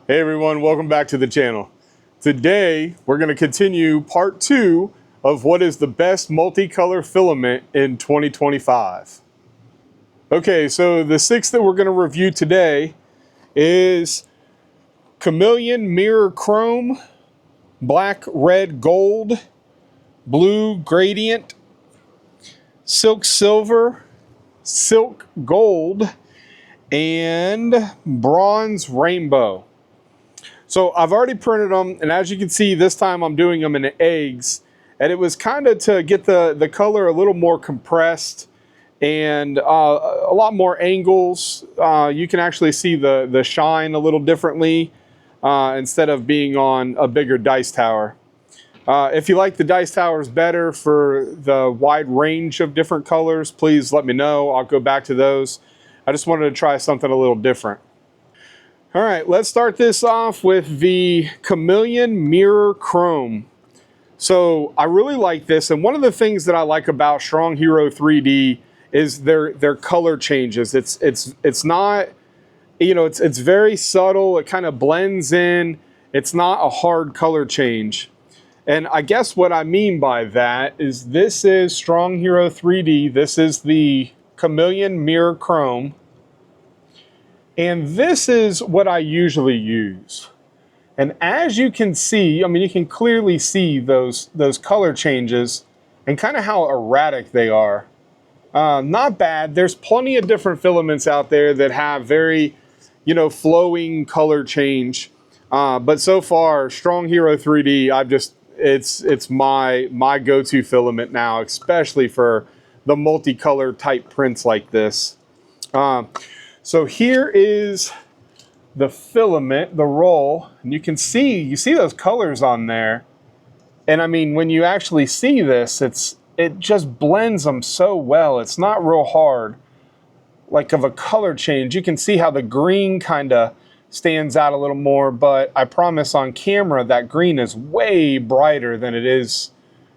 Hey everyone, welcome back to the channel. Today, we're going to continue part 2 of what is the best multicolor filament in 2025. Okay, so the 6 that we're going to review today is Chameleon Mirror Chrome, Black Red Gold, Blue Gradient, Silk Silver, Silk Gold, and Bronze Rainbow. So I've already printed them, and as you can see, this time I'm doing them in eggs, and it was kind of to get the color a little more compressed and a lot more angles. You can actually see the shine a little differently instead of being on a bigger dice tower. If you like the dice towers better for the wide range of different colors, please let me know. I'll go back to those. I just wanted to try something a little different. All right, let's start this off with the Chameleon Mirror Chrome. So I really like this, and one of the things that I like about Strong Hero 3D is their color changes. It's not, you know, it's very subtle. It kind of blends in. It's not a hard color change. And I guess what I mean by that is this is Strong Hero 3D. This is the Chameleon Mirror Chrome. And this is what I usually use. And as you can see, I mean, you can clearly see those color changes and kind of how erratic they are. Not bad. There's plenty of different filaments out there that have very, you know, flowing color change. But so far, Strong Hero 3D, it's my go-to filament now, especially for the multicolor type prints like this. So here is the filament, the roll, and you see those colors on there. And I mean, when you actually see this, it just blends them so well. It's not real hard, like of a color change. You can see how the green kind of stands out a little more, but I promise on camera that green is way brighter than it is,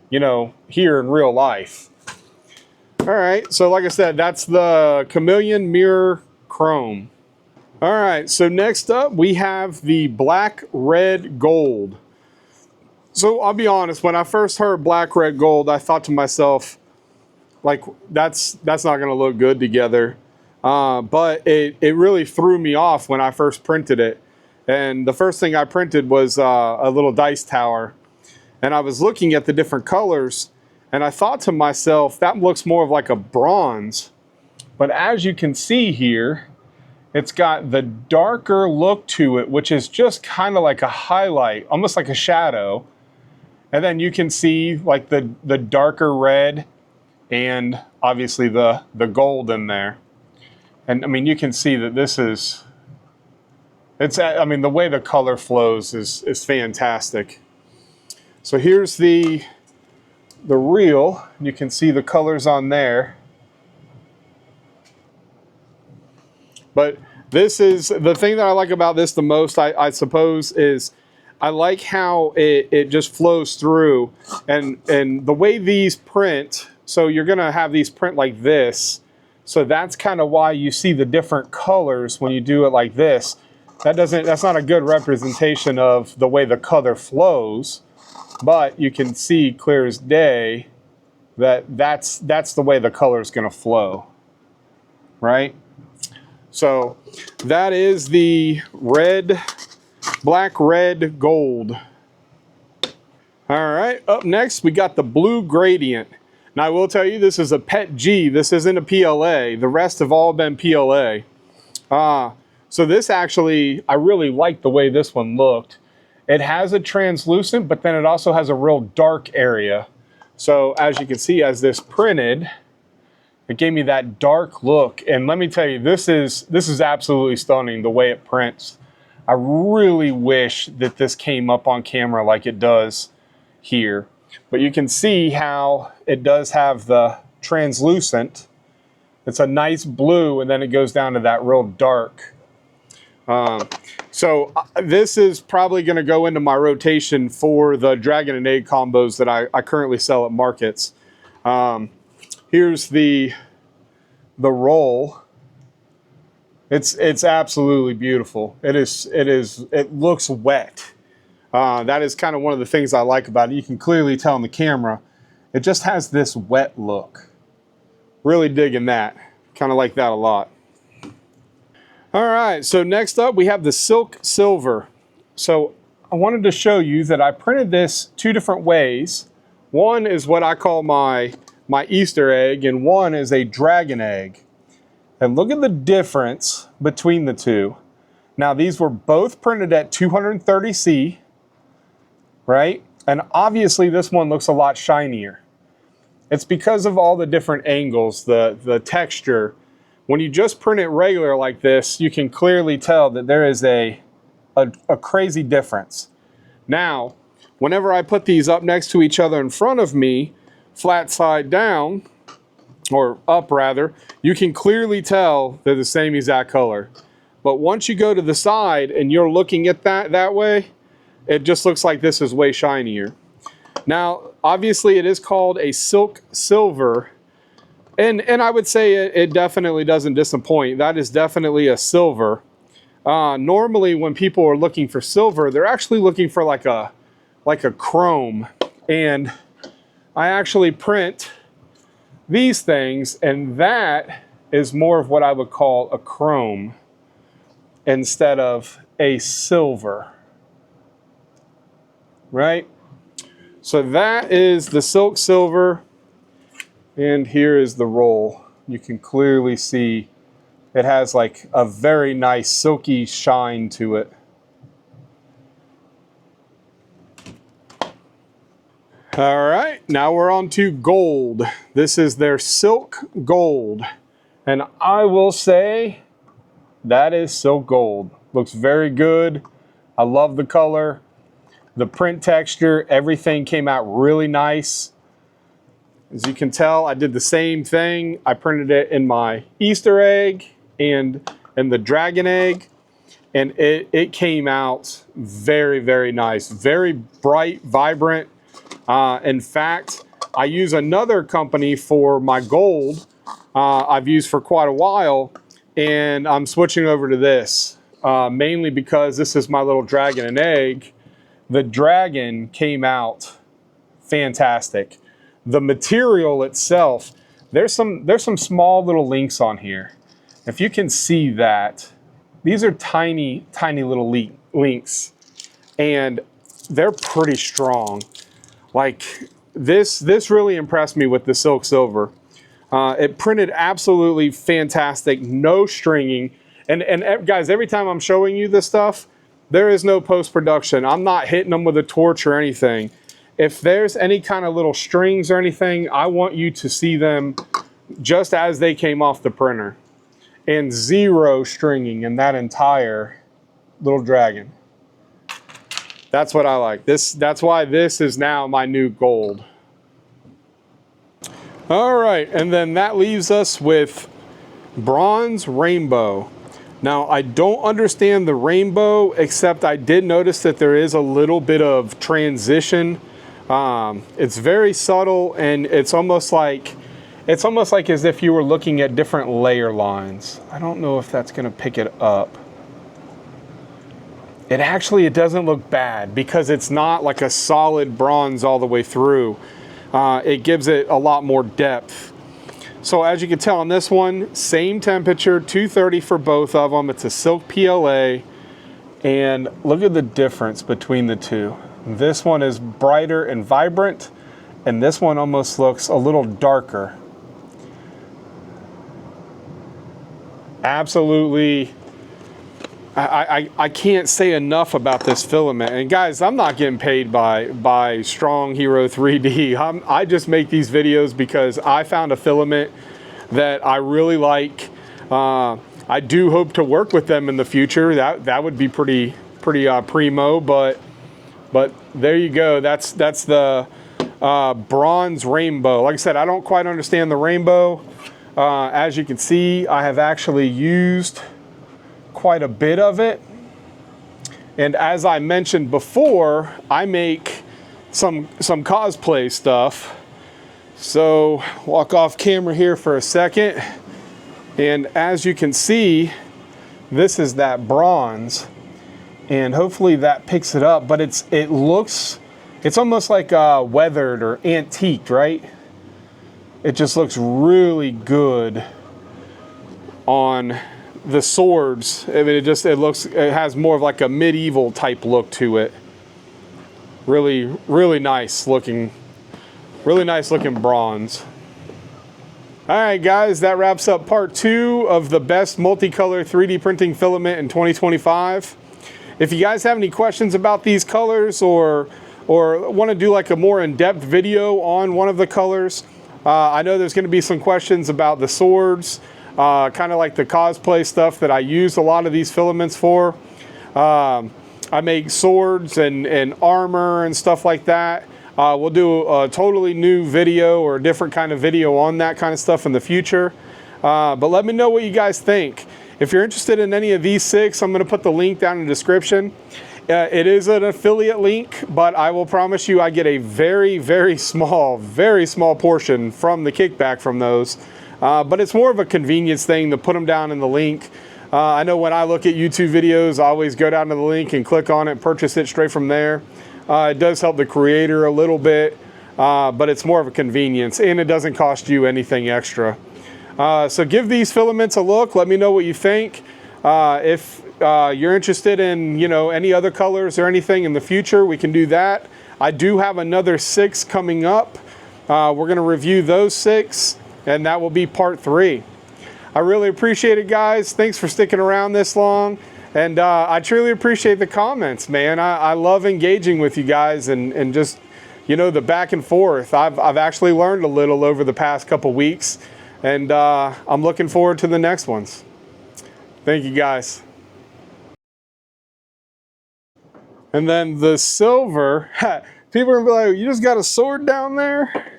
you know, here in real life. All right, so like I said, that's the Chameleon Mirror Chrome. All right, so next up we have the Black Red Gold. So I'll be honest, when I first heard Black Red Gold, I thought to myself, like, that's not gonna look good together. But it really threw me off when I first printed it. And the first thing I printed was a little dice tower. And I was looking at the different colors, and I thought to myself, that looks more of like a bronze. But as you can see here, it's got the darker look to it, which is just kind of like a highlight, almost like a shadow. And then you can see like the darker red and obviously the gold in there. And I mean, you can see that this is, I mean, the way the color flows is fantastic. So here's the reel. You can see the colors on there. But this is the thing that I like about this the most, I suppose, is I like how it just flows through, and the way these print. So you're gonna have these print like this. So that's kind of why you see the different colors when you do it like this. That's not a good representation of the way the color flows, but you can see clear as day that that's the way the color is gonna flow, right? So that is the Black Red Gold. All right, up next we got the Blue Gradient. Now I will tell you, this is a PETG. This isn't a PLA. The rest have all been PLA. So this actually, I really like the way this one looked. It has a translucent, but then it also has a real dark area. So as you can see, as this printed, it gave me that dark look, and let me tell you, this is absolutely stunning the way it prints. I really wish that this came up on camera like it does here. But you can see how it does have the translucent. It's a nice blue, and then it goes down to that real dark. So this is probably going to go into my rotation for the Dragon and Egg combos that I currently sell at markets. Here's the roll. It's absolutely beautiful. It looks wet. That is kind of one of the things I like about it. You can clearly tell on the camera, it just has this wet look. Really digging that. Kind of like that a lot. All right, so next up we have the Silk Silver. So I wanted to show you that I printed this two different ways. One is what I call my Easter egg, and one is a dragon egg. And look at the difference between the two. Now these were both printed at 230C, right? And obviously this one looks a lot shinier. It's because of all the different angles, the texture. When you just print it regular like this, you can clearly tell that there is a crazy difference. Now, whenever I put these up next to each other in front of me, flat side down, or up rather, you can clearly tell they're the same exact color. But once you go to the side and you're looking at that way, it just looks like this is way shinier. Now, obviously it is called a Silk Silver, and I would say it definitely doesn't disappoint. That is definitely a silver. Normally when people are looking for silver, they're actually looking for like a chrome, and I actually print these things, and that is more of what I would call a chrome instead of a silver, right? So that is the Silk Silver, and here is the roll. You can clearly see it has like a very nice silky shine to it. All right, now we're on to gold. This is their Silk Gold. And I will say that is Silk Gold. Looks very good. I love the color. The print texture, everything came out really nice. As you can tell, I did the same thing. I printed it in my Easter egg and the dragon egg. And it came out very, very nice. Very bright, vibrant. In fact, I use another company for my gold I've used for quite a while, and I'm switching over to this, mainly because this is my little dragon and egg. The dragon came out fantastic. The material itself, there's some small little links on here. If you can see that, these are tiny, tiny little links, and they're pretty strong. Like this really impressed me with the Silk Silver. It printed absolutely fantastic, no stringing. And guys, every time I'm showing you this stuff, there is no post-production. I'm not hitting them with a torch or anything. If there's any kind of little strings or anything, I want you to see them just as they came off the printer. And zero stringing in that entire little dragon. That's what I like. That's why this is now my new gold. All right, and then that leaves us with bronze rainbow. Now, I don't understand the rainbow, except I did notice that there is a little bit of transition. It's very subtle, and it's almost like as if you were looking at different layer lines. I don't know if that's gonna pick it up. It doesn't look bad because it's not like a solid bronze all the way through. It gives it a lot more depth. So as you can tell on this one, same temperature, 230 for both of them. It's a Silk PLA, and look at the difference between the two. This one is brighter and vibrant, and this one almost looks a little darker. Absolutely. I can't say enough about this filament. And guys, I'm not getting paid by Strong Hero 3D. I just make these videos because I found a filament that I really like. I do hope to work with them in the future. That would be pretty primo. But there you go. That's the bronze rainbow. Like I said, I don't quite understand the rainbow. As you can see, I have actually used quite a bit of it, and as I mentioned before, I make some cosplay stuff. So walk off camera here for a second, and as you can see, This is that bronze, and hopefully that picks it up, but it's almost like weathered or antiqued, right? It just looks really good on the swords. I mean, it has more of like a medieval type look to it. Really, really nice looking bronze. All right, guys, that wraps up part 2 of the best multicolor 3D printing filament in 2025. If you guys have any questions about these colors or want to do like a more in-depth video on one of the colors, I know there's going to be some questions about the swords, kind of like the cosplay stuff that I use a lot of these filaments for. I make swords and armor and stuff like that. We'll do a totally new video or a different kind of video on that kind of stuff in the future. But let me know what you guys think. If you're interested in any of these 6, I'm going to put the link down in the description. It is an affiliate link, but I will promise you I get a very, very small portion from the kickback from those. But it's more of a convenience thing to put them down in the link. I know when I look at YouTube videos, I always go down to the link and click on it, purchase it straight from there. It does help the creator a little bit, but it's more of a convenience, and it doesn't cost you anything extra. So give these filaments a look. Let me know what you think. If you're interested in, you know, any other colors or anything in the future, we can do that. I do have another 6 coming up. We're going to review those 6, and that will be part 3. I really appreciate it, guys. Thanks for sticking around this long. And I truly appreciate the comments, man. I love engaging with you guys and just, you know, the back and forth. I've actually learned a little over the past couple weeks, and I'm looking forward to the next ones. Thank you, guys. And then the silver, people are gonna be like, you just got a sword down there?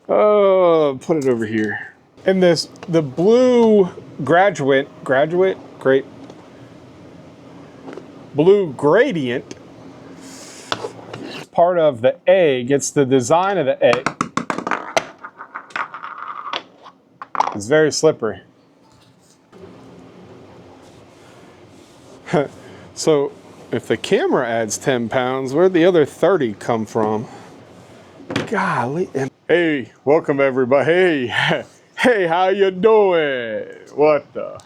Oh, put it over here. And the blue blue gradient part of the egg, it's the design of the egg. It's very slippery. So if the camera adds 10 pounds, where'd the other 30 come from? Golly. Hey, welcome everybody. Hey, hey, how you doing? What the?